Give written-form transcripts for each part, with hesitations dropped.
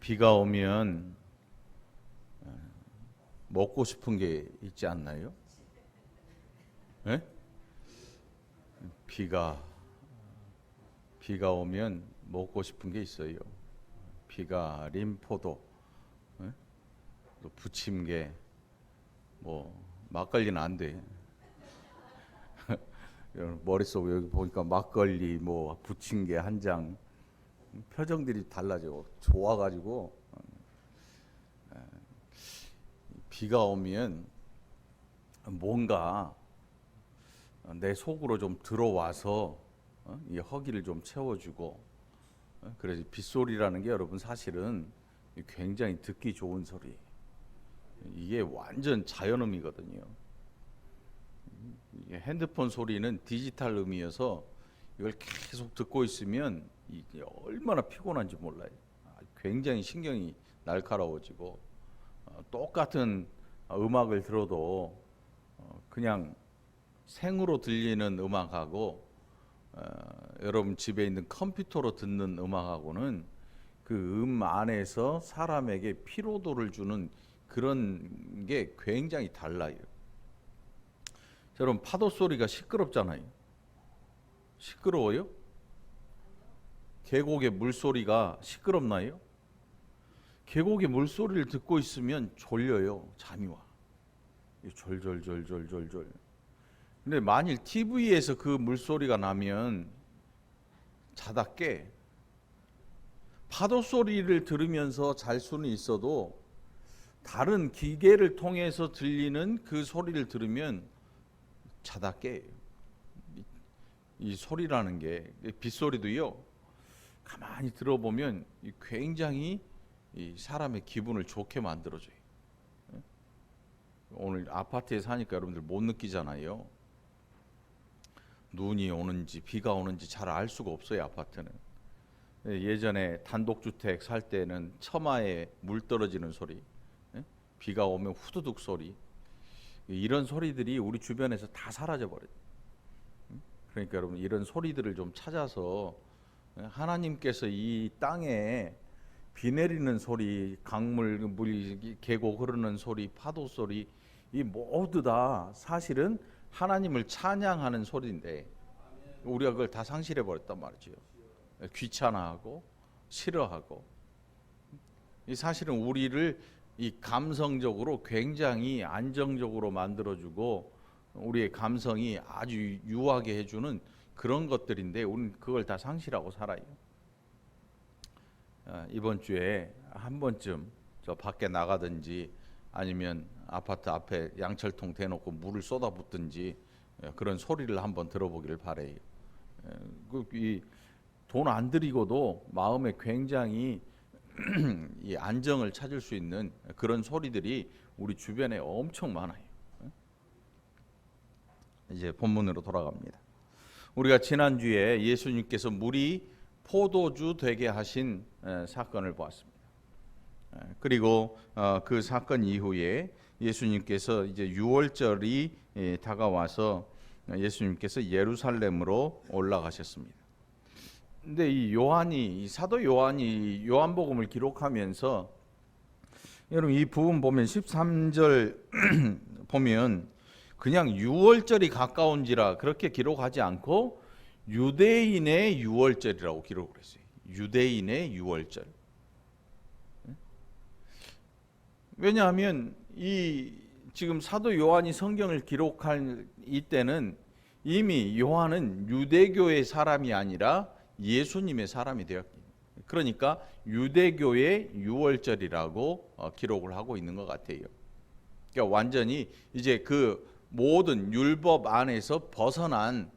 비가 오면 먹고 싶은 게 있지 않나요? 예? 비가 오면 먹고 싶은 게 있어요. 비가 림포도, 예? 또 부침개, 뭐 막걸리는 안 돼. 머릿속에 여기 보니까 막걸리, 뭐 부침개 한 장, 표정들이 달라져. 좋아가지고 비가 오면 뭔가 내 속으로 좀 들어와서 이 허기를 좀 채워주고, 그래서 빗소리라는 게 여러분 사실은 굉장히 듣기 좋은 소리. 이게 완전 자연음이거든요. 핸드폰 소리는 디지털 음이어서 이걸 계속 듣고 있으면 이게 얼마나 피곤한지 몰라요. 굉장히 신경이 날카로워지고, 똑같은 음악을 들어도 그냥 생으로 들리는 음악하고 여러분 집에 있는 컴퓨터로 듣는 음악하고는 그 안에서 사람에게 피로도를 주는 그런 게 굉장히 달라요. 여러분 파도 소리가 시끄럽잖아요. 시끄러워요? 계곡의 물소리가 시끄럽나요? 계곡의 물소리를 듣고 있으면 졸려요. 잠이 와. 졸졸졸졸졸졸. 근데 만일 TV에서 그 물소리가 나면 자다 깨. 파도 소리를 들으면서 잘 수는 있어도 다른 기계를 통해서 들리는 그 소리를 들으면 자다 깨. 이 소리라는 게, 빗소리도요, 가만히 들어보면 굉장히 이 사람의 기분을 좋게 만들어줘요. 오늘 아파트에 사니까 여러분들 못 느끼잖아요. 눈이 오는지 비가 오는지 잘 알 수가 없어요. 아파트는. 예전에 단독주택 살 때는 처마에 물 떨어지는 소리, 비가 오면 후두둑 소리, 이런 소리들이 우리 주변에서 다 사라져 버려요. 그러니까 여러분 이런 소리들을 좀 찾아서 하나님께서 이 땅에 비 내리는 소리, 강물, 물, 계곡 흐르는 소리, 파도 소리, 이 모두 다 사실은 하나님을 찬양하는 소리인데 우리가 그걸 다 상실해 버렸단 말이죠. 귀찮아하고 싫어하고. 이 사실은 우리를 이 감성적으로 굉장히 안정적으로 만들어주고 우리의 감성이 아주 유하게 해주는 그런 것들인데 우리는 그걸 다 상실하고 살아요. 이번 주에 한 번쯤 저 밖에 나가든지 아니면 아파트 앞에 양철통 대놓고 물을 쏟아붓든지 그런 소리를 한번 들어보기를 바래요. 돈 안 들이고도 마음에 굉장히 이 안정을 찾을 수 있는 그런 소리들이 우리 주변에 엄청 많아요. 이제 본문으로 돌아갑니다. 우리가 지난주에 예수님께서 물이 포도주 되게 하신 사건을 보았습니다. 그리고 그 사건 이후에 예수님께서 이제 유월절이 다가와서 예수님께서 예루살렘으로 올라가셨습니다. 근데 이 사도 요한이 요한복음을 기록하면서 여러분 이 부분 보면 13절 보면 그냥 유월절이 가까운지라 그렇게 기록하지 않고 유대인의 유월절이라고 기록을 했어요. 유대인의 유월절. 왜냐하면 이 지금 사도 요한이 성경을 기록할 이때는 이미 요한은 유대교의 사람이 아니라 예수님의 사람이 되었기. 그러니까 유대교의 유월절이라고 기록을 하고 있는 것 같아요. 그러니까 완전히 이제 그 모든 율법 안에서 벗어난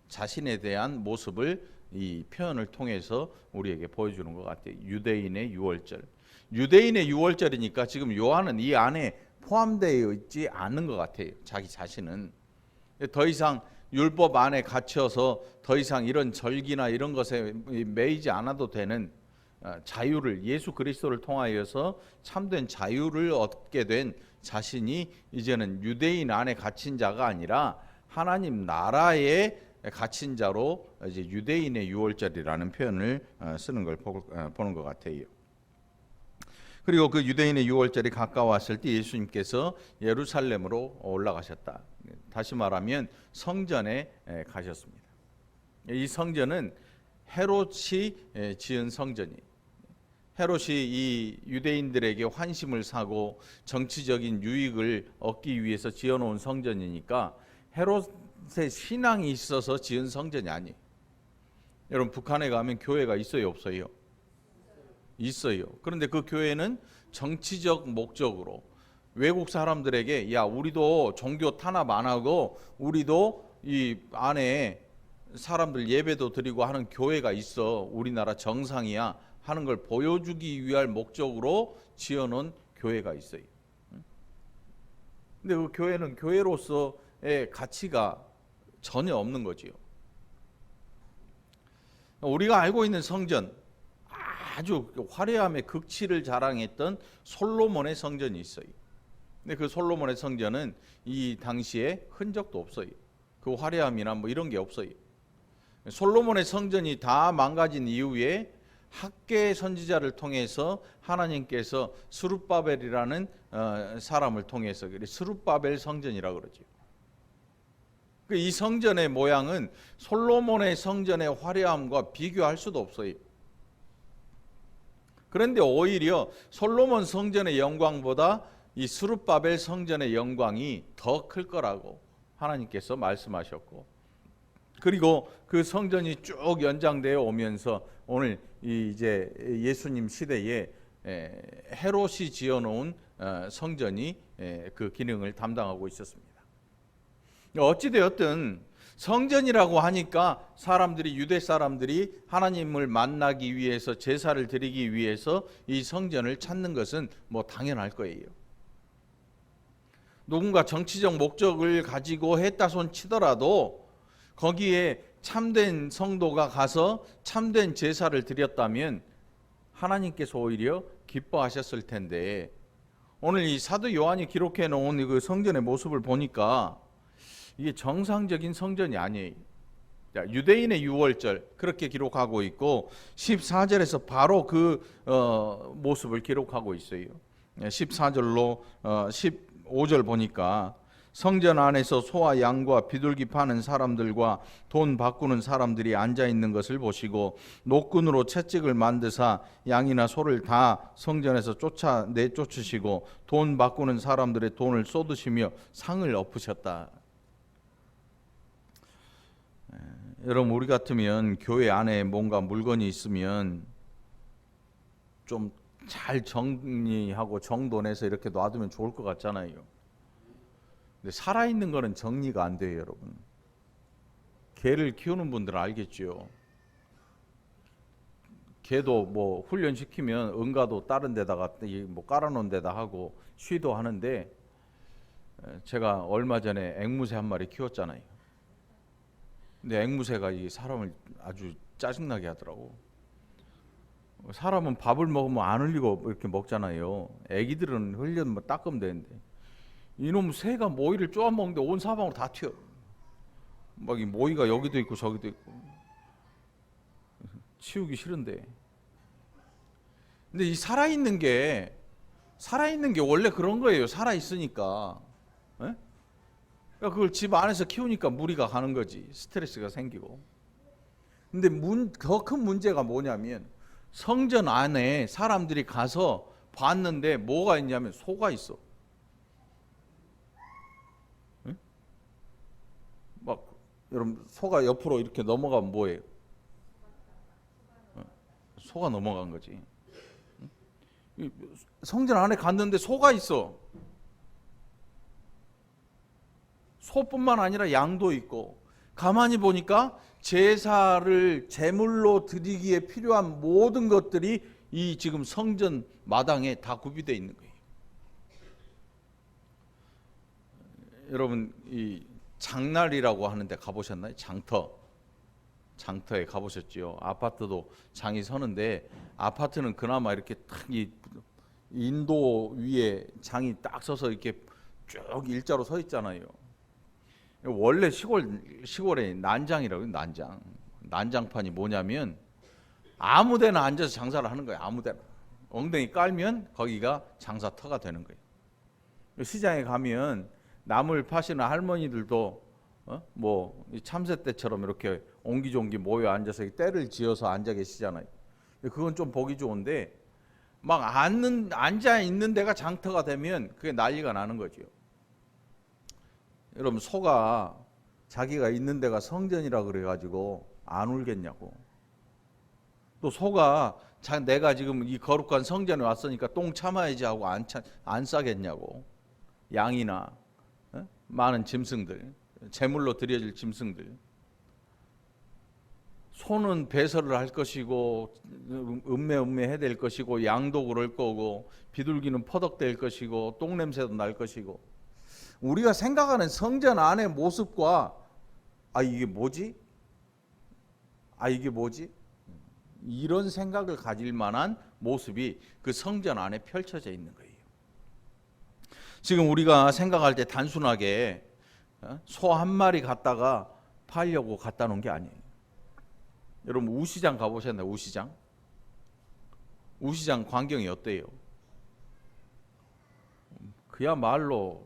자신에 대한 모습을 이 표현을 통해서 우리에게 보여주는 것 같아요. 유대인의 유월절. 유대인의 유월절이니까 지금 요한은 이 안에 포함되어 있지 않는 것 같아요. 자기 자신은 더 이상 율법 안에 갇혀서 더 이상 이런 절기나 이런 것에 매이지 않아도 되는 자유를, 예수 그리스도를 통하여서 참된 자유를 얻게 된 자신이 이제는 유대인 안에 갇힌 자가 아니라 하나님 나라에 갇힌 자로 이제 유대인의 유월절이라는 표현을 쓰는 걸 보는 것 같아요. 그리고 그 유대인의 유월절이 가까웠을 때 예수님께서 예루살렘으로 올라가셨다. 다시 말하면 성전에 가셨습니다. 이 성전은 헤롯이 지은 성전이, 헤롯이 이 유대인들에게 환심을 사고 정치적인 유익을 얻기 위해서 지어놓은 성전이니까 헤롯의 신앙이 있어서 지은 성전이 아니에요. 여러분, 북한에 가면 교회가 있어요, 없어요? 있어요. 그런데 그 교회는 정치적 목적으로 외국 사람들에게, 야, 우리도 종교 탄압 안 하고 우리도 이 안에 사람들 예배도 드리고 하는 교회가 있어, 우리나라 정상이야 하는 걸 보여주기 위할 목적으로 지어놓은 교회가 있어요. 근데 그 교회는 교회로서의 가치가 전혀 없는 거지요. 우리가 알고 있는 성전, 아주 화려함의 극치를 자랑했던 솔로몬의 성전이 있어요. 근데 그 솔로몬의 성전은 이 당시에 흔적도 없어요. 그 화려함이나 뭐 이런 게 없어요. 솔로몬의 성전이 다 망가진 이후에 학계 선지자를 통해서 하나님께서 스룹바벨이라는 사람을 통해서 스룹바벨 성전이라고 그러죠. 이 성전의 모양은 솔로몬의 성전의 화려함과 비교할 수도 없어요. 그런데 오히려 솔로몬 성전의 영광보다 이 스룹바벨 성전의 영광이 더 클 거라고 하나님께서 말씀하셨고, 그리고 그 성전이 쭉 연장되어 오면서 오늘 이제 예수님 시대에 헤롯이 지어놓은 성전이 그 기능을 담당하고 있었습니다. 어찌되었든 성전이라고 하니까 사람들이, 유대 사람들이 하나님을 만나기 위해서, 제사를 드리기 위해서 이 성전을 찾는 것은 뭐 당연할 거예요. 누군가 정치적 목적을 가지고 했다 손 치더라도 거기에 참된 성도가 가서 참된 제사를 드렸다면 하나님께서 오히려 기뻐하셨을 텐데, 오늘 이 사도 요한이 기록해 놓은 그 성전의 모습을 보니까 이게 정상적인 성전이 아니에요. 유대인의 유월절 그렇게 기록하고 있고 14절에서 바로 그 모습을 기록하고 있어요. 14절로 15절 보니까 성전 안에서 소와 양과 비둘기 파는 사람들과 돈 바꾸는 사람들이 앉아 있는 것을 보시고 노끈으로 채찍을 만드사 양이나 소를 다 성전에서 내쫓으시고 돈 바꾸는 사람들의 돈을 쏟으시며 상을 엎으셨다. 여러분, 우리 같으면 교회 안에 뭔가 물건이 있으면 좀 잘 정리하고 정돈해서 이렇게 놔두면 좋을 것 같잖아요. 근데 살아있는 거는 정리가 안 돼요, 여러분. 개를 키우는 분들은 알겠죠. 개도 뭐 훈련시키면 응가도 다른 데다가 뭐 깔아놓은 데다 하고 쉬도 하는데, 제가 얼마 전에 앵무새 한 마리 키웠잖아요. 근데 앵무새가 이 사람을 아주 짜증나게 하더라고. 사람은 밥을 먹으면 안 흘리고 이렇게 먹잖아요. 애기들은 흘려면 닦으면 되는데, 이놈 새가 모이를 쪼아 먹는데 온 사방으로 다 튀어. 막 이 모이가 여기도 있고 저기도 있고. 치우기 싫은데. 근데 이 살아있는 게 원래 그런 거예요. 살아있으니까. 에? 그러니까 그걸 집 안에서 키우니까 무리가 가는 거지. 스트레스가 생기고. 근데 더 큰 문제가 뭐냐면, 성전 안에 사람들이 가서 봤는데 뭐가 있냐면 소가 있어. 응? 막 여러분, 소가 옆으로 이렇게 넘어가면 뭐예요? 소가 넘어간 거지. 성전 안에 갔는데 소가 있어. 소뿐만 아니라 양도 있고, 가만히 보니까 제사를 제물로 드리기에 필요한 모든 것들이 이 지금 성전 마당에 다 구비되어 있는 거예요. 여러분, 이 장날이라고 하는데 가보셨나요? 장터에 가보셨죠? 아파트도 장이 서는데, 아파트는 그나마 이렇게 딱 이 인도 위에 장이 딱 서서 이렇게 쭉 일자로 서 있잖아요. 원래 시골에 난장이라고요. 난장판이 뭐냐면 아무데나 앉아서 장사를 하는 거예요. 아무데나. 엉덩이 깔면 거기가 장사터가 되는 거예요. 시장에 가면 나물 파시는 할머니들도 뭐 참새 때처럼 이렇게 옹기종기 모여 앉아서 때를 지어서 앉아 계시잖아요. 그건 좀 보기 좋은데 막 앉아 있는 데가 장터가 되면 그게 난리가 나는 거죠. 여러분, 소가 자기가 있는 데가 성전이라 그래가지고 안 울겠냐고. 또 소가 내가 지금 이 거룩한 성전에 왔으니까 똥 참아야지 하고 안 싸겠냐고. 양이나 많은 짐승들, 제물로 드려질 짐승들. 소는 배설을 할 것이고 음매음매 해댈 것이고 양도 그럴 거고 비둘기는 퍼덕될 것이고 똥냄새도 날 것이고, 우리가 생각하는 성전 안의 모습과 이게 뭐지? 이게 뭐지? 이런 생각을 가질 만한 모습이 그 성전 안에 펼쳐져 있는 거예요. 지금 우리가 생각할 때 단순하게 소 한 마리 갖다가 팔려고 갖다 놓은 게 아니에요. 여러분, 우시장 가보셨나요? 우시장 광경이 어때요? 그야말로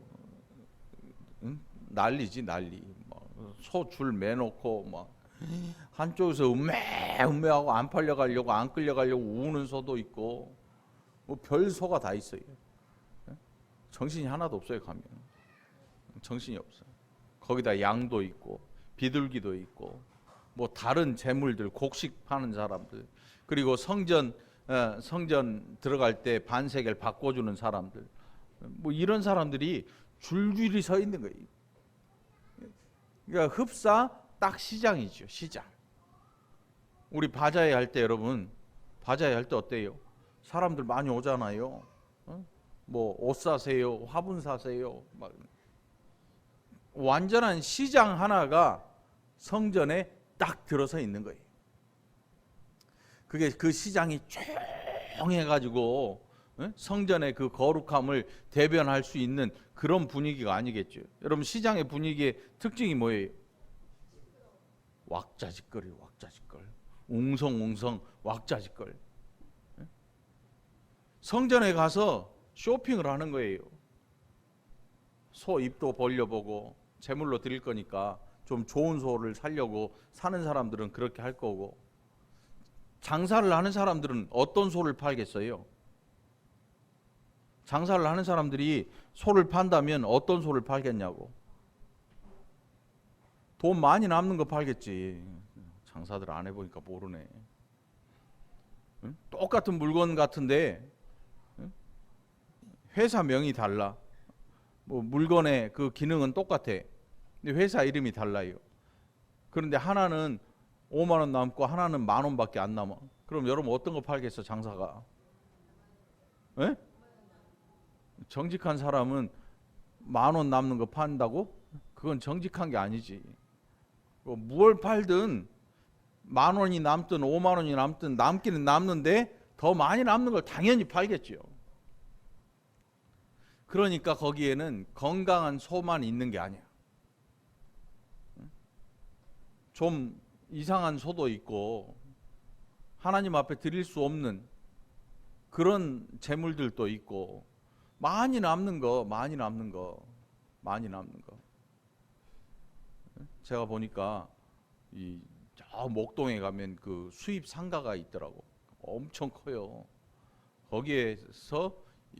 난리지, 난리. 소 줄 매놓고 막 한쪽에서 음매하고 안 팔려가려고, 안 끌려가려고 우는 소도 있고, 뭐 별 소가 다 있어요. 정신이 하나도 없어요. 가면 정신이 없어요. 거기다 양도 있고 비둘기도 있고 뭐 다른 재물들, 곡식 파는 사람들, 그리고 성전 들어갈 때 반세겔 바꿔주는 사람들, 뭐 이런 사람들이 줄줄이 서 있는 거예요. 그러니까 흡사 딱 시장이죠. 시장. 우리 바자회 할 때, 여러분, 바자회 할 때 어때요? 사람들 많이 오잖아요. 뭐 옷 사세요, 화분 사세요. 막 완전한 시장 하나가 성전에 딱 들어서 있는 거예요. 그게 그 시장이 조용해가지고 성전의 그 거룩함을 대변할 수 있는 그런 분위기가 아니겠죠. 여러분, 시장의 분위기의 특징이 뭐예요? 왁자지껄이에요. 왁자지껄. 웅성웅성 왁자지껄. 성전에 가서 쇼핑을 하는 거예요. 소 입도 벌려보고 제물로 드릴 거니까 좀 좋은 소를 사려고 사는 사람들은 그렇게 할 거고, 장사를 하는 사람들은 어떤 소를 팔겠어요? 장사를 하는 사람들이 소를 판다면 어떤 소를 팔겠냐고. 돈 많이 남는 거 팔겠지. 장사들 안 해보니까 모르네. 응? 똑같은 물건 같은데 회사 명이 달라. 뭐 물건의 그 기능은 똑같아. 근데 회사 이름이 달라요. 그런데 하나는 5만 원 남고 하나는 10,000 원밖에 안 남아. 그럼 여러분 어떤 거 팔겠어, 장사가? 에? 정직한 사람은 10,000원 남는 거 판다고? 그건 정직한 게 아니지. 뭘 팔든 10,000원이 남든 5만 원이 남든 남기는 남는데 더 많이 남는 걸 당연히 팔겠죠. 그러니까 거기에는 건강한 소만 있는 게 아니야. 좀 이상한 소도 있고 하나님 앞에 드릴 수 없는 그런 재물들도 있고, 많이 남는 거. 제가 보니까 저 목동에 가면 그 수입 상가가 있더라고. 엄청 커요.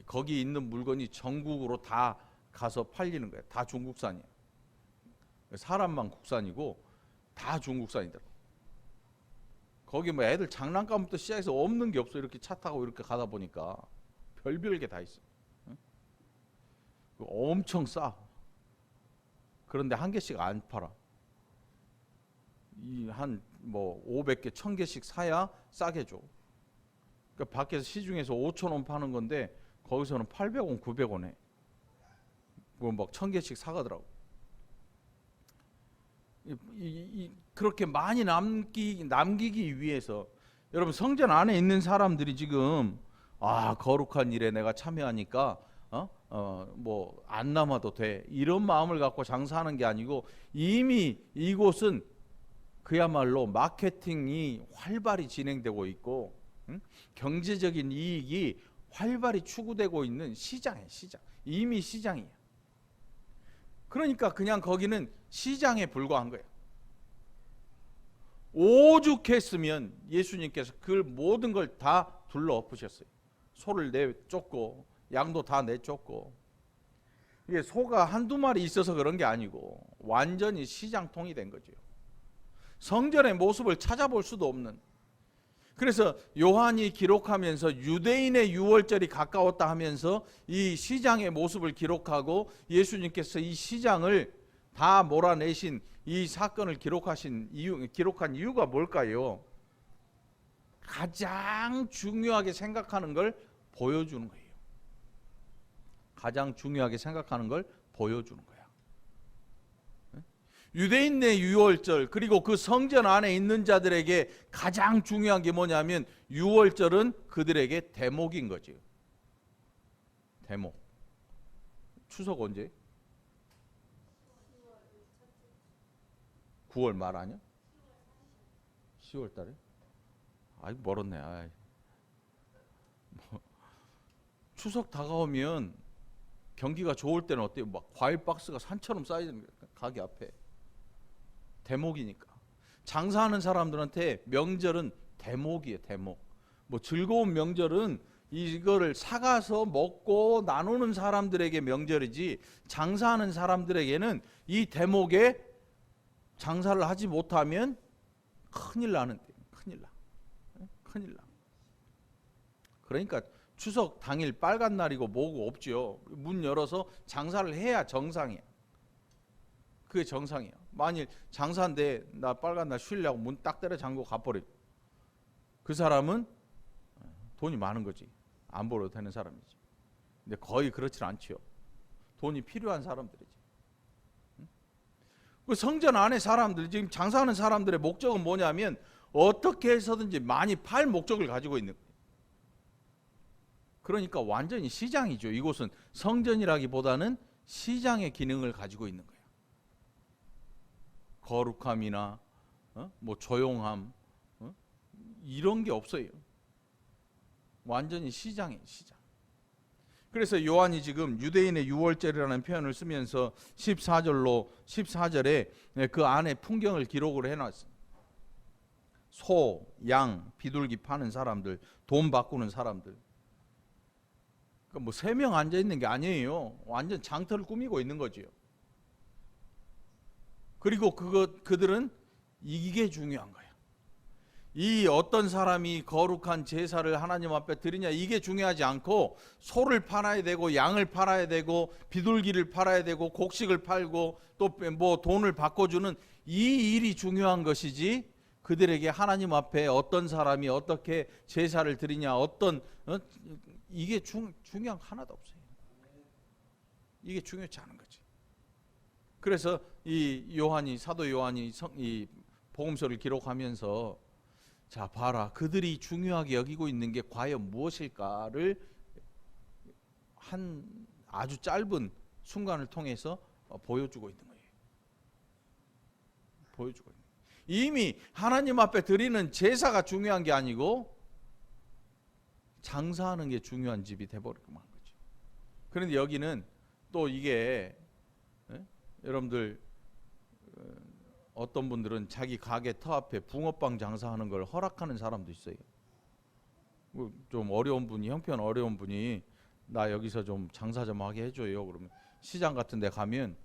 거기 있는 물건이 전국으로 다 가서 팔리는 거야. 다 중국산이야. 사람만 국산이고 다 중국산이더라고. 거기 뭐 애들 장난감부터 시작해서 없는 게 없어. 이렇게 차 타고 이렇게 가다 보니까 별별 게 다 있어. 엄청 싸. 그런데 한 개씩 안 팔아. 한 뭐 500개, 1000개씩 사야 싸게 줘. 그러니까 밖에서 시중에서 5,000원 파는 건데 거기서는 800원, 900원에 뭐 막 1000개씩 사가더라고. 그렇게 많이 남기기 위해서, 여러분, 성전 안에 있는 사람들이 지금 거룩한 일에 내가 참여하니까 뭐 안 남아도 돼, 이런 마음을 갖고 장사하는 게 아니고, 이미 이곳은 그야말로 마케팅이 활발히 진행되고 있고 응? 경제적인 이익이 활발히 추구되고 있는 시장이에요. 시장. 이미 시장이에요. 그러니까 그냥 거기는 시장에 불과한 거예요. 오죽했으면 예수님께서 그 모든 걸 다 둘러 엎으셨어요. 소를 내쫓고 양도 다 내쫓고. 이게 소가 한두 마리 있어서 그런 게 아니고 완전히 시장통이 된 거죠. 성전의 모습을 찾아볼 수도 없는. 그래서 요한이 기록하면서 유대인의 유월절이 가까웠다 하면서 이 시장의 모습을 기록하고 예수님께서 이 시장을 다 몰아내신 이 사건을 기록한 이유가 뭘까요? 가장 중요하게 생각하는 걸 보여주는 거예요. 가장 중요하게 생각하는 걸 보여주는 거야. 유대인의 유월절, 그리고 그 성전 안에 있는 자들에게 가장 중요한 게 뭐냐면 유월절은 그들에게 대목인 거죠. 대목. 추석 언제? 9월 말 아니야? 10월 달에? 아이 멀었네. 아이. 추석 다가오면 경기가 좋을 때는 어때요? 막 과일 박스가 산처럼 쌓이는 거예요. 가게 앞에. 대목이니까. 장사하는 사람들한테 명절은 대목이에요. 대목. 뭐 즐거운 명절은 이거를 사가서 먹고 나누는 사람들에게 명절이지, 장사하는 사람들에게는 이 대목에 장사를 하지 못하면 큰일 나는 데. 큰일 나. 큰일 나. 그러니까 추석 당일 빨간 날이고 뭐고 없죠. 문 열어서 장사를 해야 정상이야. 그게 정상이야. 만일 장사인데 나 빨간 날 쉬려고 문 딱 때려 잠그고 가버려. 그 사람은 돈이 많은 거지. 안 벌어도 되는 사람이지. 근데 거의 그렇지 않지요. 돈이 필요한 사람들이지. 그 성전 안에 사람들, 지금 장사하는 사람들의 목적은 뭐냐면 어떻게 해서든지 많이 팔 목적을 가지고 있는 거예요. 그러니까 완전히 시장이죠. 이곳은 성전이라기보다는 시장의 기능을 가지고 있는 거예요. 거룩함이나 뭐 조용함 이런 게 없어요. 완전히 시장이에요. 시장. 그래서 요한이 지금 유대인의 유월절이라는 표현을 쓰면서 14절에 그 안에 풍경을 기록을 해놨어요. 소, 양, 비둘기 파는 사람들, 돈 바꾸는 사람들. 그러니까 뭐 3명 앉아 있는 게 아니에요. 완전 장터를 꾸미고 있는 거죠. 그리고 그들은 이게 중요한 거예요. 이 어떤 사람이 거룩한 제사를 하나님 앞에 드리냐, 이게 중요하지 않고 소를 팔아야 되고 양을 팔아야 되고 비둘기를 팔아야 되고 곡식을 팔고 또 뭐 돈을 바꿔주는 이 일이 중요한 것이지, 그들에게 하나님 앞에 어떤 사람이 어떻게 제사를 드리냐, 이게 중요한 거 하나도 없어요. 이게 중요치 않은 거지. 그래서 사도 요한이 이 복음서를 기록하면서 자 봐라, 그들이 중요하게 여기고 있는 게 과연 무엇일까를 한 아주 짧은 순간을 통해서 보여주고 있는 거예요. 보여주고 있는 거예요. 이미 하나님 앞에 드리는 제사가 중요한 게 아니고 장사하는 게 중요한 집이 돼버리고 만 거죠. 그런데 여기는 또 이게 여러분들 어떤 분들은 자기 가게 터 앞에 붕어빵 장사하는 걸 허락하는 사람도 있어요. 좀 어려운 분이, 형편 어려운 분이 나 여기서 좀 장사 좀 하게 해줘요. 그러면 시장 같은 데 가면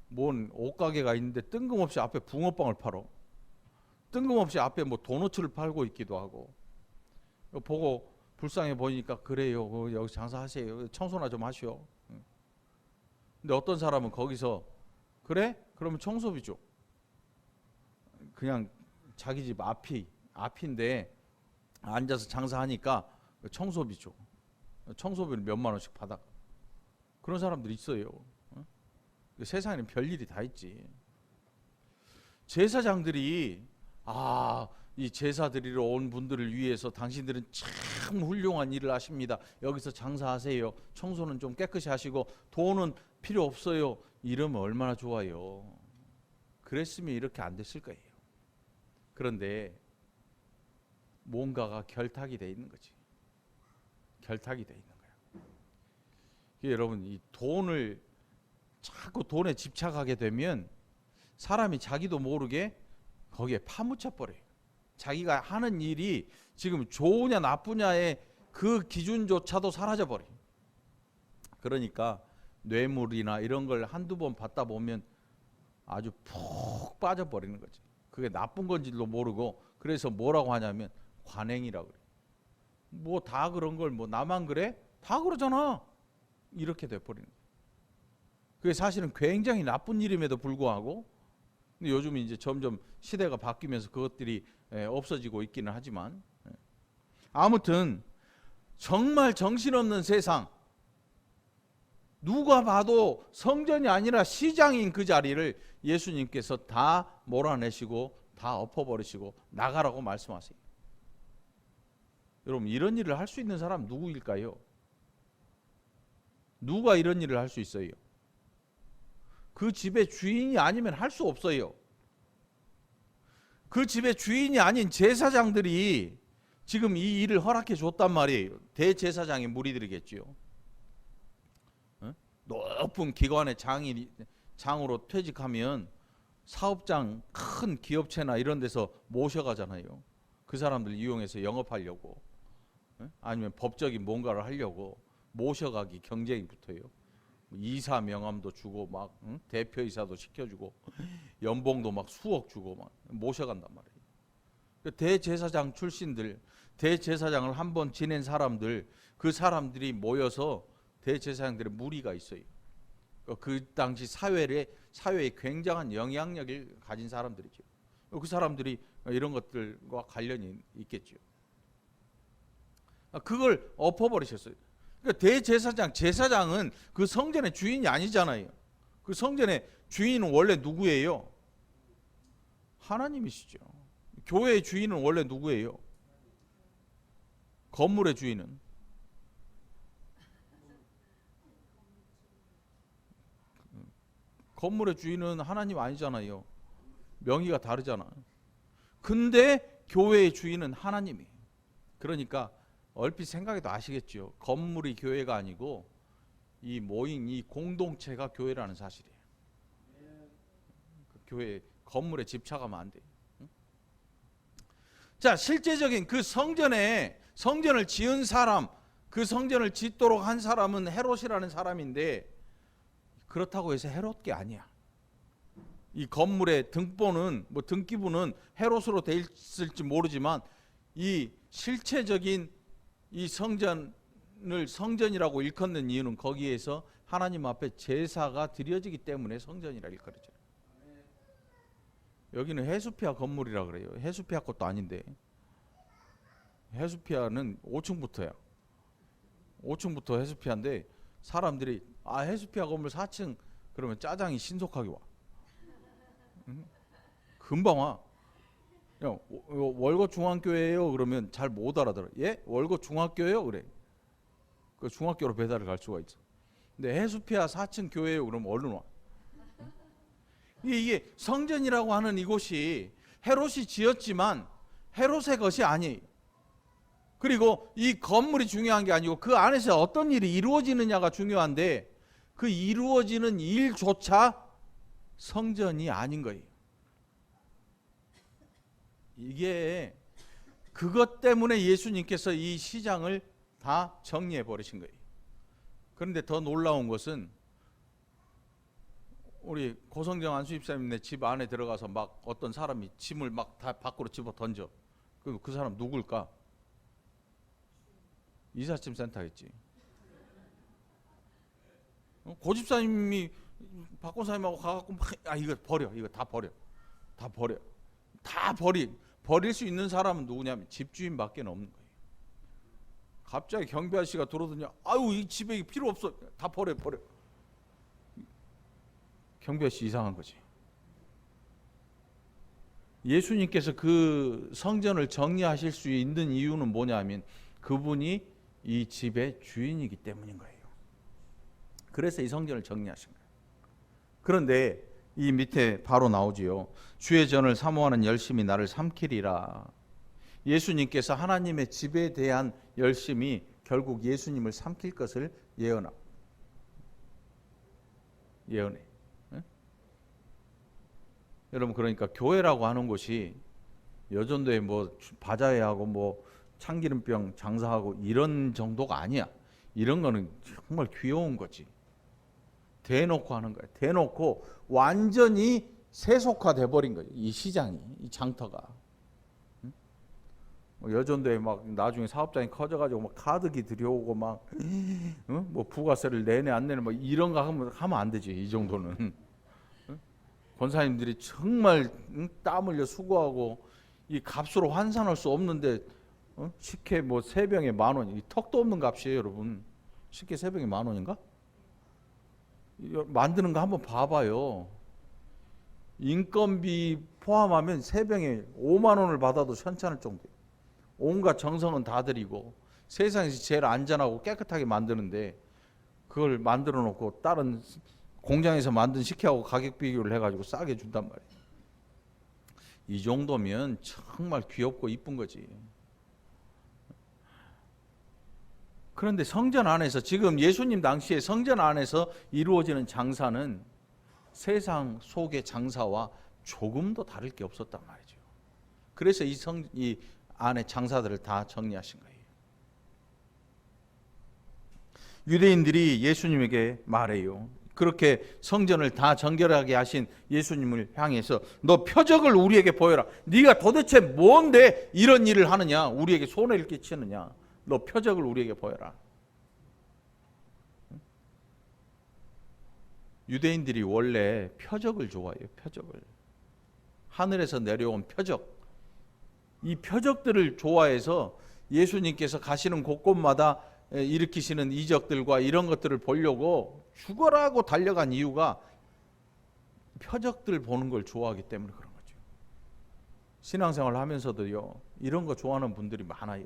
뭔 옷가게가 있는데 뜬금없이 앞에 붕어빵을 팔어. 뜬금없이 앞에 뭐 도너츠를 팔고 있기도 하고. 보고 불쌍해 보이니까 그래요. 여기 장사하세요. 청소나 좀 하시오. 근데 어떤 사람은 거기서 그래? 그러면 청소비 줘. 그냥 자기 집 앞인데 앉아서 장사하니까 청소비 줘. 청소비를 몇만 원씩 받아. 그런 사람들이 있어요. 세상에는 별일이 다 있지. 제사장들이 이 제사 드리러 온 분들을 위해서 당신들은 참 훌륭한 일을 하십니다. 여기서 장사하세요. 청소는 좀 깨끗이 하시고 돈은 필요 없어요. 이러면 얼마나 좋아요. 그랬으면 이렇게 안 됐을 거예요. 그런데 뭔가가 결탁이 돼 있는 거지. 결탁이 돼 있는 거야. 여러분, 이 돈을 자꾸 돈에 집착하게 되면 사람이 자기도 모르게 거기에 파묻혀 버려요. 자기가 하는 일이 지금 좋으냐 나쁘냐의 그 기준조차도 사라져 버려요. 그러니까 뇌물이나 이런 걸 한두 번 받다 보면 아주 푹 빠져버리는 거지. 그게 나쁜 건지도 모르고, 그래서 뭐라고 하냐면 관행이라고 그래. 뭐 다 그런 걸 뭐 나만 그래? 다 그러잖아. 이렇게 돼버리는 거예요. 그게 사실은 굉장히 나쁜 일임에도 불구하고, 근데 요즘 이제 점점 시대가 바뀌면서 그것들이 없어지고 있기는 하지만, 아무튼 정말 정신없는 세상, 누가 봐도 성전이 아니라 시장인 그 자리를 예수님께서 다 몰아내시고 다 엎어버리시고 나가라고 말씀하세요. 여러분, 이런 일을 할 수 있는 사람 누구일까요? 누가 이런 일을 할 수 있어요? 그 집의 주인이 아니면 할 수 없어요. 그 집의 주인이 아닌 제사장들이 지금 이 일을 허락해 줬단 말이에요. 대제사장의 무리들이겠지요. 높은 기관의 장으로 퇴직하면 사업장, 큰 기업체나 이런 데서 모셔가잖아요. 그 사람들 이용해서 영업하려고, 아니면 법적인 뭔가를 하려고 모셔가기 경쟁이 붙어요. 이사 명함도 주고 막 대표이사도 시켜주고 연봉도 막 수억 주고 막 모셔간단 말이에요. 대제사장 출신들, 대제사장을 한번 지낸 사람들, 그 사람들이 모여서 대제사장들의 무리가 있어요. 그 당시 사회에 굉장한 영향력을 가진 사람들이죠. 그 사람들이 이런 것들과 관련이 있겠죠. 그걸 엎어버리셨어요. 그러니까 제사장은 그 성전의 주인이 아니잖아요. 그 성전의 주인은 원래 누구예요? 하나님이시죠. 교회의 주인은 원래 누구예요? 건물의 주인은? 건물의 주인은 하나님 아니잖아요. 명의가 다르잖아. 근데 교회의 주인은 하나님이에요. 그러니까 얼핏 생각해도 아시겠죠. 건물이 교회가 아니고 이 모인 이 공동체가 교회라는 사실이에요. 그 교회 건물에 집착하면 안 돼요. 자, 실제적인 그 성전을 지은 사람, 그 성전을 짓도록 한 사람은 헤롯이라는 사람인데, 그렇다고 해서 헤롯 게 아니야. 이 건물의 등본은 뭐 등기부는 헤롯으로 돼 있을지 모르지만 이 실체적인 이 성전을 성전이라고 일컫는 이유는 거기에서 하나님 앞에 제사가 드려지기 때문에 성전이라 일컬어져요. 여기는 해수피아 건물이라 그래요. 해수피아 것도 아닌데. 해수피아는 5층부터야. 5층부터 해수피아인데 사람들이 해수피아 건물 4층 그러면 짜장이 신속하게 와. 금방 와. 야, 월거 중앙교회예요. 그러면 잘 못 알아들어. 예? 월거 중학교예요? 그래. 그 중학교로 배달을 갈 수가 있어. 근데 해수피아 4층 교회예요. 그러면 얼른 와. 이게 성전이라고 하는 이곳이 헤롯이 지었지만 헤롯의 것이 아니에요. 그리고 이 건물이 중요한 게 아니고 그 안에서 어떤 일이 이루어지느냐가 중요한데, 그 이루어지는 일조차 성전이 아닌 거예요. 이게 그것 때문에 예수님께서 이 시장을 다 정리해 버리신 거예요. 그런데 더 놀라운 것은 우리 고성정 안수집사님네 집 안에 들어가서 막 어떤 사람이 짐을 막 다 밖으로 집어 던져. 그 사람 누굴까? 이삿짐 센터겠지. 고집사님이 박권사님하고 가갖고 막 이거 버려, 이거 다 버려, 버릴 수 있는 사람은 누구냐면 집주인밖에 없는 거예요. 갑자기 경비 아저씨가 들어오더니 아유 이 집에 필요 없어, 다 버려. 경비 아저씨 이상한 거지. 예수님께서 그 성전을 정리하실 수 있는 이유는 뭐냐면 그분이 이 집의 주인이기 때문인 거예요. 그래서 이 성전을 정리하신 거예요. 그런데 이 밑에 바로 나오지요. 주의 전을 사모하는 열심히 나를 삼키리라. 예수님께서 하나님의 집에 대한 열심이 결국 예수님을 삼킬 것을 예언해. 여러분, 그러니까 교회라고 하는 곳이 여전도에 뭐 바자회하고 뭐 참기름병 장사하고 이런 정도가 아니야. 이런 거는 정말 귀여운 거지. 대놓고 하는 거야. 대놓고 완전히 세속화돼 버린 거예요. 이 시장이, 이 장터가. 여전도에 막 나중에 사업장이 커져가지고 막 카드기 들여오고 막 뭐 부가세를 내내 안 내는 뭐 이런 거 하면 안 되지. 이 정도는. 권사님들이 정말 땀 흘려 수고하고 이 값으로 환산할 수 없는데 식혜 뭐 3병에 10,000원, 이 턱도 없는 값이에요, 여러분. 식혜 3병에 10,000원인가? 만드는 거 한번 봐봐요. 인건비 포함하면 3병에 5만 원을 받아도 현찮을 정도예요. 온갖 정성은 다 들이고 세상에서 제일 안전하고 깨끗하게 만드는데 그걸 만들어 놓고 다른 공장에서 만든 식혜하고 가격 비교를 해가지고 싸게 준단 말이에요. 이 정도면 정말 귀엽고 이쁜 거지. 그런데 성전 안에서, 지금 예수님 당시에 성전 안에서 이루어지는 장사는 세상 속의 장사와 조금도 다를 게 없었단 말이죠. 그래서 이 안에 장사들을 다 정리하신 거예요. 유대인들이 예수님에게 말해요. 그렇게 성전을 다 정결하게 하신 예수님을 향해서 너 표적을 우리에게 보여라. 네가 도대체 뭔데 이런 일을 하느냐? 우리에게 손해를 끼치느냐? 너 표적을 우리에게 보여라. 유대인들이 원래 표적을 좋아해요. 표적을. 하늘에서 내려온 표적. 이 표적들을 좋아해서 예수님께서 가시는 곳곳마다 일으키시는 이적들과 이런 것들을 보려고 죽어라고 달려간 이유가 표적들 보는 걸 좋아하기 때문에 그런 거죠. 신앙생활 하면서도요, 이런 거 좋아하는 분들이 많아요.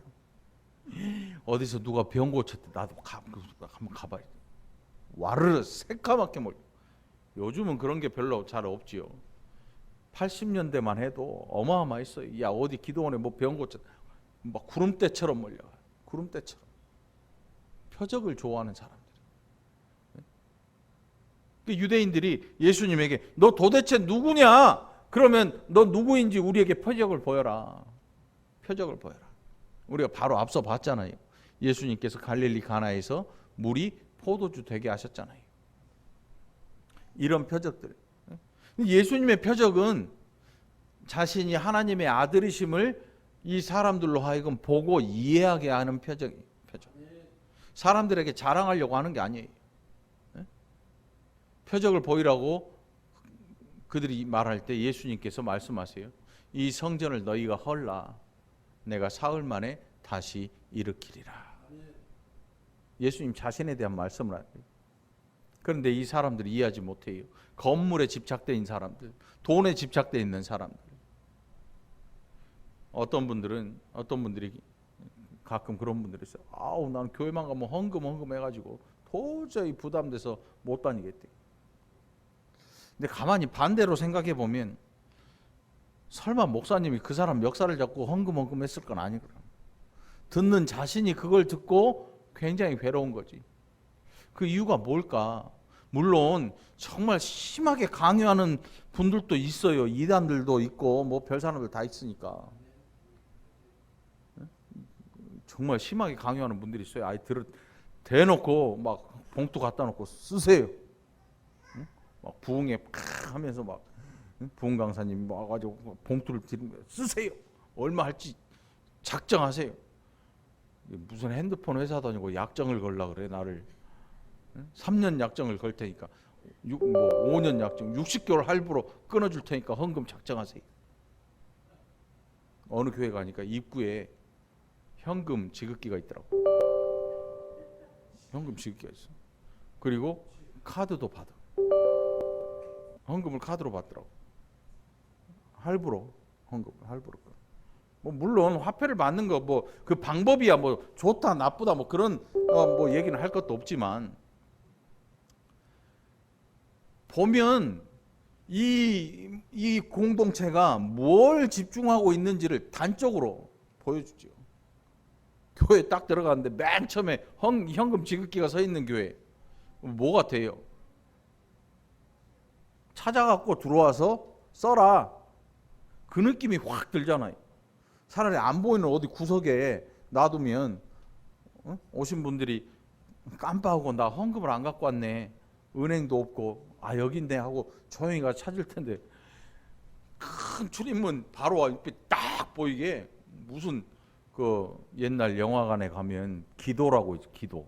어디서 누가 병 고쳤대, 나도 한번 가봐야 돼. 와르르 새까맣게 몰려. 요즘은 그런 게 별로 잘 없지요. 80년대만 해도 어마어마했어요. 야, 어디 기도원에 뭐 병 고쳤대, 막 구름대처럼 몰려. 구름대처럼. 표적을 좋아하는 사람들. 유대인들이 예수님에게 너 도대체 누구냐? 그러면 너 누구인지 우리에게 표적을 보여라. 표적을 보여라. 우리가 바로 앞서 봤잖아요. 예수님께서 갈릴리 가나에서 물이 포도주 되게 하셨잖아요. 이런 표적들. 예수님의 표적은 자신이 하나님의 아들이심을 이 사람들로 하여금 보고 이해하게 하는 표적이에요. 표적. 사람들에게 자랑하려고 하는 게 아니에요. 표적을 보이라고 그들이 말할 때 예수님께서 말씀하세요. 이 성전을 너희가 헐라. 내가 사흘 만에 다시 일으키리라. 예수님 자신에 대한 말씀을 하세요. 그런데 이 사람들이 이해하지 못해요. 건물에 집착되어 있는 사람들, 돈에 집착되어 있는 사람들. 어떤 분들이 가끔 그런 분들이 있어요. 아우, 난 교회만 가면 헌금 해가지고 도저히 부담돼서 못 다니겠대. 근데 가만히 반대로 생각해 보면 설마 목사님이 그 사람 멱살을 잡고 헌금 했을 건 아니거든. 듣는 자신이 그걸 듣고 굉장히 괴로운 거지. 그 이유가 뭘까? 물론 정말 심하게 강요하는 분들도 있어요. 이단들도 있고 뭐 별 사람들 다 있으니까. 정말 심하게 강요하는 분들이 있어요. 아이 대놓고 막 봉투 갖다 놓고 쓰세요. 막 부흥회 하면서 막 부흥 강사님 와가지고 봉투를 드리는 거예요. 쓰세요. 얼마 할지 작정하세요. 무슨 핸드폰 회사 다니고 약정을 걸라 그래 나를. 3년 약정을 걸 테니까 5년 약정 60개월 할부로 끊어줄 테니까 헌금 작정하세요. 어느 교회 가니까 입구에 현금 지급기가 있더라고. 현금 지급기가 있어. 그리고 카드도 받아. 헌금을 카드로 받더라고. 할부로 헌금을 할부로. 뭐 물론 화폐를 받는 거 뭐 그 방법이야 뭐 좋다 나쁘다 뭐 그런 뭐 얘기는 할 것도 없지만 보면 이 공동체가 뭘 집중하고 있는지를 단적으로 보여주죠. 교회 딱 들어갔는데 맨 처음에 현금 지급기가 서 있는 교회 뭐 같아요? 찾아갖고 들어와서 써라. 그 느낌이 확 들잖아요. 차라리 안 보이는 어디 구석에 놔두면 오신 분들이 깜빡하고 나 헌금을 안 갖고 왔네. 은행도 없고 아 여긴데 하고 조용히 가서 찾을 텐데 큰 출입문 바로 옆에 딱 보이게 무슨 그 옛날 영화관에 가면 기도라고 있죠. 기도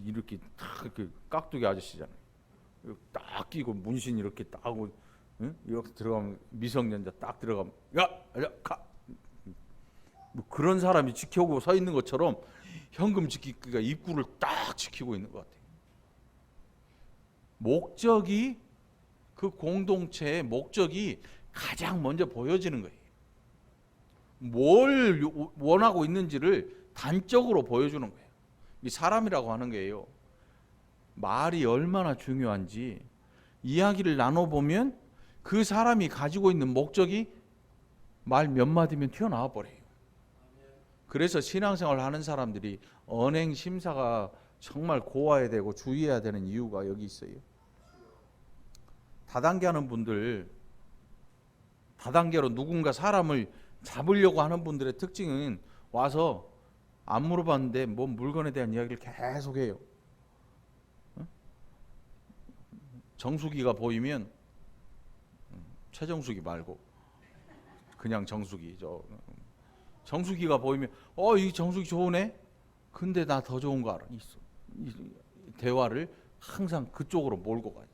이렇게 딱 이렇게 깍두기 아저씨잖아요. 딱 끼고 문신 이렇게 딱 하고 이렇게 들어가면 미성년자 딱 들어가면 야 가. 뭐 그런 사람이 지켜오고 서 있는 것처럼 현금 지키기가 입구를 딱 지키고 있는 것 같아요. 목적이 그 공동체의 목적이 가장 먼저 보여지는 거예요. 뭘 원하고 있는지를 단적으로 보여주는 거예요. 이 사람이라고 하는 거예요. 말이 얼마나 중요한지 이야기를 나눠보면 그 사람이 가지고 있는 목적이 말 몇 마디면 튀어나와 버려요. 그래서 신앙생활 하는 사람들이 언행 심사가 정말 고와야 되고 주의해야 되는 이유가 여기 있어요. 다단계 하는 분들, 다단계로 누군가 사람을 잡으려고 하는 분들의 특징은 와서 안 물어봤는데 뭐 물건에 대한 이야기를 계속해요. 정수기가 보이면 최정수기 말고 그냥 정수기 정수기가 보이면 이 정수기 좋으네. 근데 나 더 좋은 거 알아. 있어. 이 대화를 항상 그쪽으로 몰고 가요.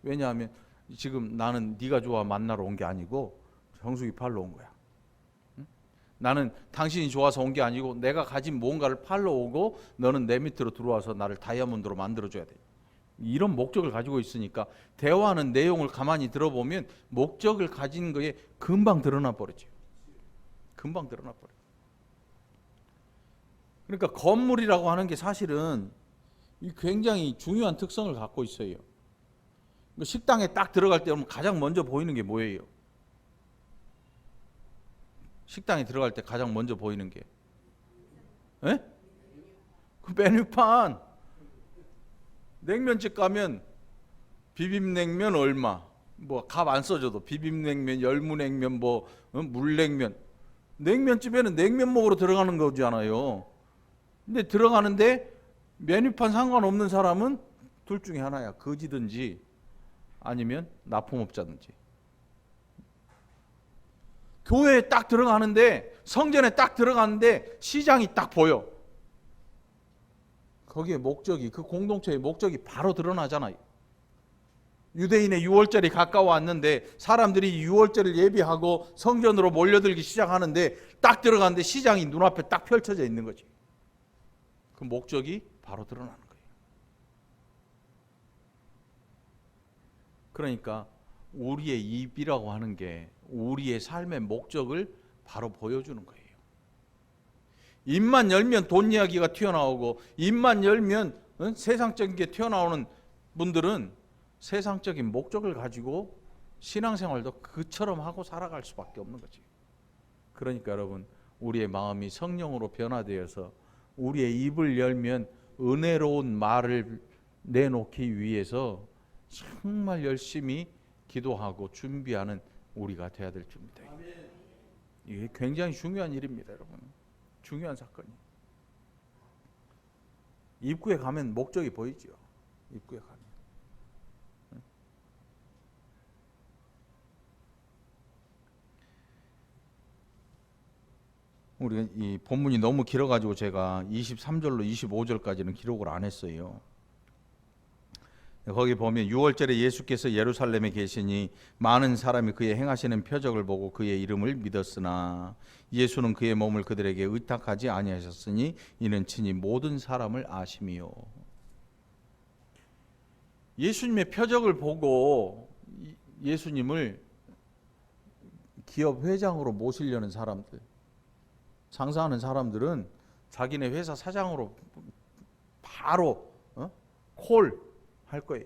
왜냐하면 지금 나는 네가 좋아 만나러 온 게 아니고 정수기 팔러 온 거야. 응? 나는 당신이 좋아서 온 게 아니고 내가 가진 뭔가를 팔러 오고 너는 내 밑으로 들어와서 나를 다이아몬드로 만들어줘야 돼. 이런 목적을 가지고 있으니까 대화하는 내용을 가만히 들어보면 목적을 가진 거에 금방 드러나 버리죠. 금방 드러나 버려요. 그러니까 건물이라고 하는 게 사실은 굉장히 중요한 특성을 갖고 있어요. 식당에 딱 들어갈 때 가장 먼저 보이는 게 뭐예요? 식당에 들어갈 때 가장 먼저 보이는 게 그 메뉴판. 냉면집 가면 비빔냉면 얼마, 뭐 값 안 써줘도 비빔냉면, 열무냉면, 뭐 물냉면. 냉면집에는 냉면 먹으러 들어가는 거잖아요. 근데 들어가는데 메뉴판 상관없는 사람은 둘 중에 하나야. 거지든지 아니면 납품업자든지. 교회에 딱 들어가는데, 성전에 딱 들어가는데 시장이 딱 보여. 거기에 목적이, 그 공동체의 목적이 바로 드러나잖아요. 유대인의 유월절이 가까워 왔는데 사람들이 유월절을 예비하고 성전으로 몰려들기 시작하는데 딱 들어가는데 시장이 눈앞에 딱 펼쳐져 있는 거지. 그 목적이 바로 드러나는 거예요. 그러니까 우리의 입이라고 하는 게 우리의 삶의 목적을 바로 보여주는 거예요. 입만 열면 돈 이야기가 튀어나오고 입만 열면 세상적인 게 튀어나오는 분들은 세상적인 목적을 가지고 신앙생활도 그처럼 하고 살아갈 수밖에 없는 거지. 그러니까 여러분, 우리의 마음이 성령으로 변화되어서 우리의 입을 열면 은혜로운 말을 내놓기 위해서 정말 열심히 기도하고 준비하는 우리가 돼야 될 줄입니다. 이게 굉장히 중요한 일입니다, 여러분. 중요한 사건이에요. 입구에 가면 목적이 보이죠. 입구에 가면. 우리 이 본문이 너무 길어가지고 제가 23절로 25절까지는 기록을 안 했어요. 거기 보면 6월절에 예수께서 예루살렘에 계시니 많은 사람이 그의 행하시는 표적을 보고 그의 이름을 믿었으나 예수는 그의 몸을 그들에게 의탁하지 아니하셨으니 이는 친히 모든 사람을 아심이요. 예수님의 표적을 보고 예수님을 기업 회장으로 모시려는 사람들, 장사하는 사람들은 자기네 회사 사장으로 바로 콜 할 거예요.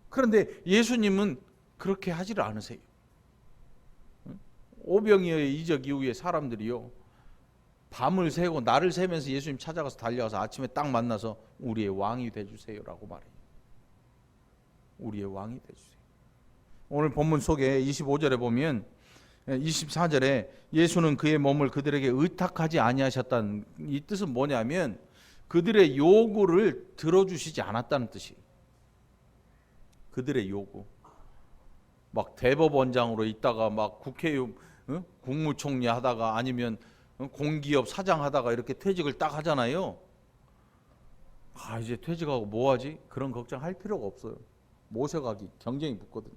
그런데 예수님은 그렇게 하지를 않으세요. 오병이어의 이적 이후에 사람들이요, 밤을 새고 날을 새면서 예수님 찾아가서 달려가서 아침에 딱 만나서 우리의 왕이 돼주세요라고 말해요. 우리의 왕이 돼주세요. 오늘 본문 속에 25절에 보면 24절에 예수는 그의 몸을 그들에게 의탁하지 아니하셨다는 이 뜻은 뭐냐면 그들의 요구를 들어주시지 않았다는 뜻이에요. 그들의 요구. 막 대법원장으로 있다가 막 국회의원, 국무총리 하다가 아니면 공기업 사장 하다가 이렇게 퇴직을 딱 하잖아요. 이제 퇴직하고 뭐 하지? 그런 걱정할 필요가 없어요. 모셔가기 경쟁이 붙거든요.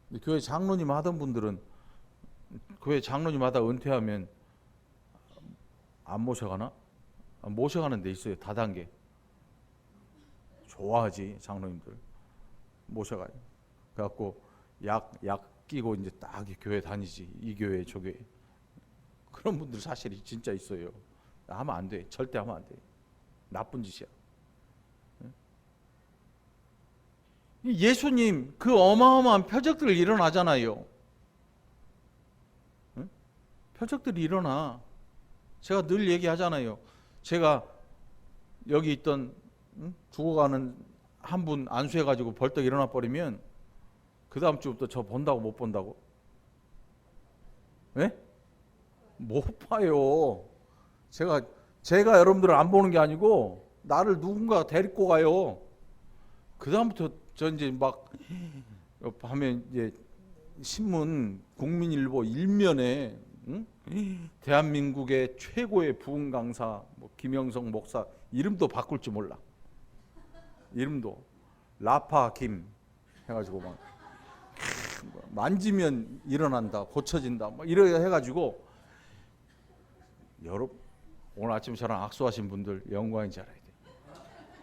근데 교회 장로님 하던 분들은 교회 장로님 하다 은퇴하면 안 모셔가나? 모셔가는 데 있어요. 다단계. 좋아하지 장로님들. 모셔가요. 그래갖고 약 끼고 이제 딱 교회 다니지. 이 교회 저 교회. 그런 분들 사실이 진짜 있어요. 하면 안 돼. 절대 하면 안 돼. 나쁜 짓이야. 예수님 그 어마어마한 표적들 일어나잖아요. 표적들이 일어나. 제가 늘 얘기하잖아요. 제가 여기 있던 죽어가는 한 분 안수해가지고 벌떡 일어나 버리면 그 다음 주부터 저 본다고 못 본다고? 예? 못 봐요. 제가 여러분들을 안 보는 게 아니고 나를 누군가 데리고 가요. 그 다음부터 저 이제 막 하면 이제 신문 국민일보 일면에 대한민국의 최고의 부흥 강사 뭐 김영성 목사 이름도 바꿀 줄 몰라. 이름도 라파 김 해가지고 막 만지면 일어난다, 고쳐진다, 막 이래 해가지고 여러분 오늘 아침 저랑 악수하신 분들 영광인지 알아야 돼.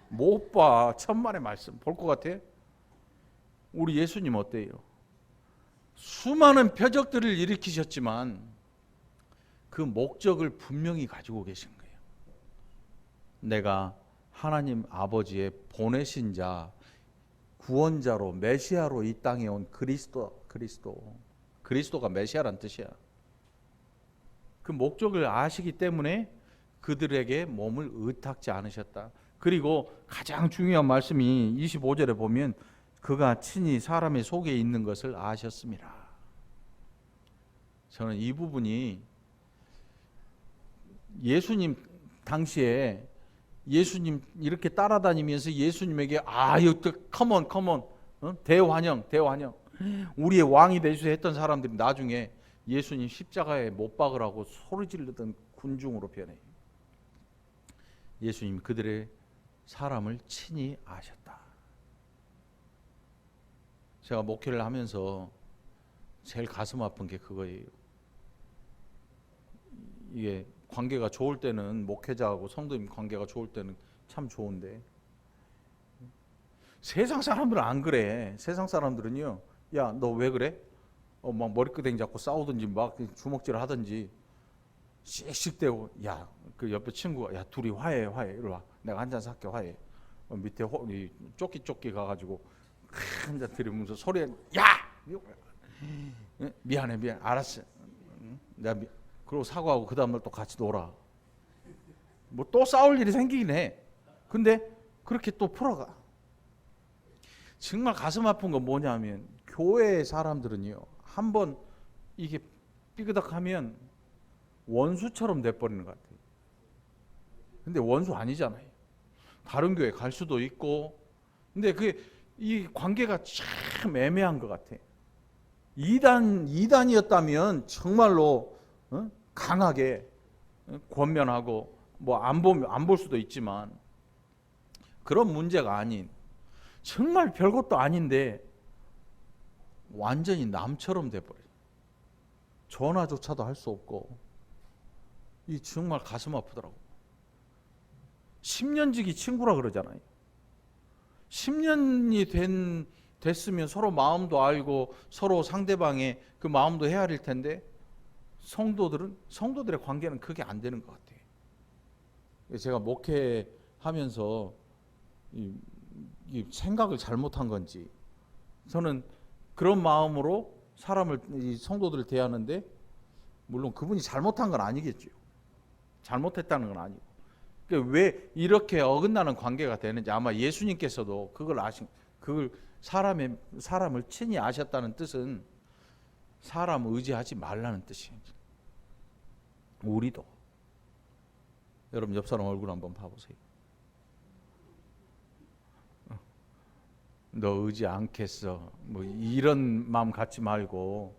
못 봐. 천만의 말씀 볼 것 같아? 우리 예수님 어때요? 수많은 표적들을 일으키셨지만 그 목적을 분명히 가지고 계신 거예요. 내가 하나님 아버지의 보내신 자, 구원자로 메시아로 이 땅에 온 그리스도가 메시아란 뜻이야. 그 목적을 아시기 때문에 그들에게 몸을 의탁지 않으셨다. 그리고 가장 중요한 말씀이 25절에 보면 그가 친히 사람의 속에 있는 것을 아셨습니다. 저는 이 부분이 예수님 당시에 예수님 이렇게 따라다니면서 예수님에게 컴온 대환영 우리의 왕이 되주세요 했던 사람들이 나중에 예수님 십자가에 못 박으라고 소리 지르던 군중으로 변해요. 예수님 그들의 사람을 친히 아셨다. 제가 목회를 하면서 제일 가슴 아픈 게 그거예요. 이게 관계가 좋을 때는 목회자하고 성도님 관계가 좋을 때는 참 좋은데 세상 사람들은 안 그래. 세상 사람들은요, 야 너 왜 그래? 막 머리끄댕이 잡고 싸우든지 막 주먹질 하든지 씩씩대고 야 그 옆에 친구가 야 둘이 화해 이리 와 내가 한잔 살게 화해. 밑에 쪼끼 가가지고 한잔 들이면서 소리에 야 미안해 알았어 내가 그리고 사과하고 그 다음날 또 같이 놀아. 뭐 또 싸울 일이 생기긴 해. 근데 그렇게 또 풀어가. 정말 가슴 아픈 건 뭐냐면 교회 사람들은요 한번 이게 삐그덕하면 원수처럼 돼버리는 것 같아요. 근데 원수 아니잖아요. 다른 교회 갈 수도 있고. 근데 이 관계가 참 애매한 것 같아. 이단이었다면 정말로 강하게 권면하고 뭐 안 볼 수도 있지만 그런 문제가 아닌 정말 별것도 아닌데 완전히 남처럼 돼버려요. 전화조차도 할 수 없고 이 정말 가슴 아프더라고. 10년 지기 친구라 그러잖아요. 10년이 됐으면 서로 마음도 알고 서로 상대방의 그 마음도 헤아릴 텐데 성도들의 관계는 그게 안 되는 것 같아요. 제가 목회하면서 이 생각을 잘못한 건지 저는 그런 마음으로 사람을 이 성도들을 대하는데 물론 그분이 잘못한 건 아니겠죠. 잘못했다는 건 아니고. 그러니까 왜 이렇게 어긋나는 관계가 되는지 아마 예수님께서도 그걸 그걸 사람을 친히 아셨다는 뜻은 사람 의지하지 말라는 뜻이에요. 우리도 여러분 옆 사람 얼굴 한번 봐보세요. 너 의지 않겠어. 뭐 이런 마음 갖지 말고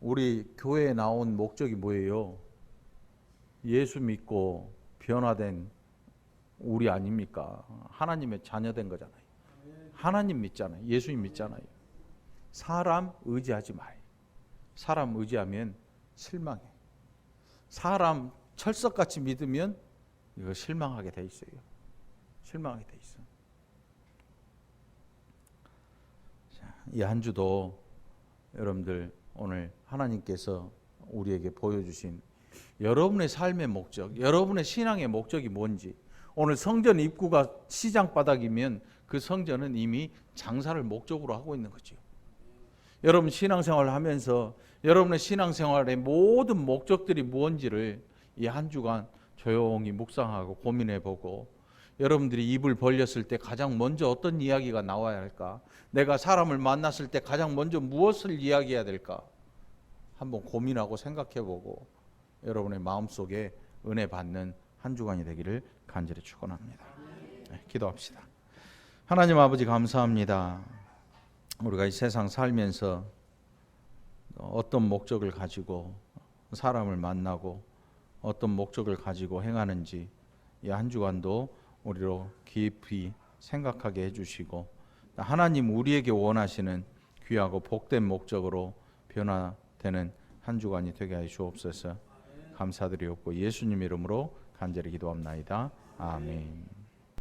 우리 교회에 나온 목적이 뭐예요? 예수 믿고 변화된 우리 아닙니까? 하나님의 자녀된 거잖아요. 하나님 믿잖아요. 예수님 믿잖아요. 사람 의지하지 마요. 사람 의지하면 실망해. 사람 철석같이 믿으면 이거 실망하게 돼 있어요. 실망하게 돼 있어. 이 한 주도 여러분들 오늘 하나님께서 우리에게 보여주신 여러분의 삶의 목적, 여러분의 신앙의 목적이 뭔지, 오늘 성전 입구가 시장 바닥이면 그 성전은 이미 장사를 목적으로 하고 있는 거죠. 여러분 신앙생활을 하면서 여러분의 신앙생활의 모든 목적들이 무엇인지를 이 한 주간 조용히 묵상하고 고민해보고, 여러분들이 입을 벌렸을 때 가장 먼저 어떤 이야기가 나와야 할까? 내가 사람을 만났을 때 가장 먼저 무엇을 이야기해야 될까? 한번 고민하고 생각해보고 여러분의 마음속에 은혜 받는 한 주간이 되기를 간절히 축원합니다. 네, 기도합시다. 하나님 아버지 감사합니다. 우리가 이 세상 살면서 어떤 목적을 가지고 사람을 만나고 어떤 목적을 가지고 행하는지 이 한 주간도 우리로 깊이 생각하게 해주시고, 하나님 우리에게 원하시는 귀하고 복된 목적으로 변화되는 한 주간이 되게 하여 주옵소서. 감사드리옵고 예수님 이름으로 간절히 기도합나이다. 아멘.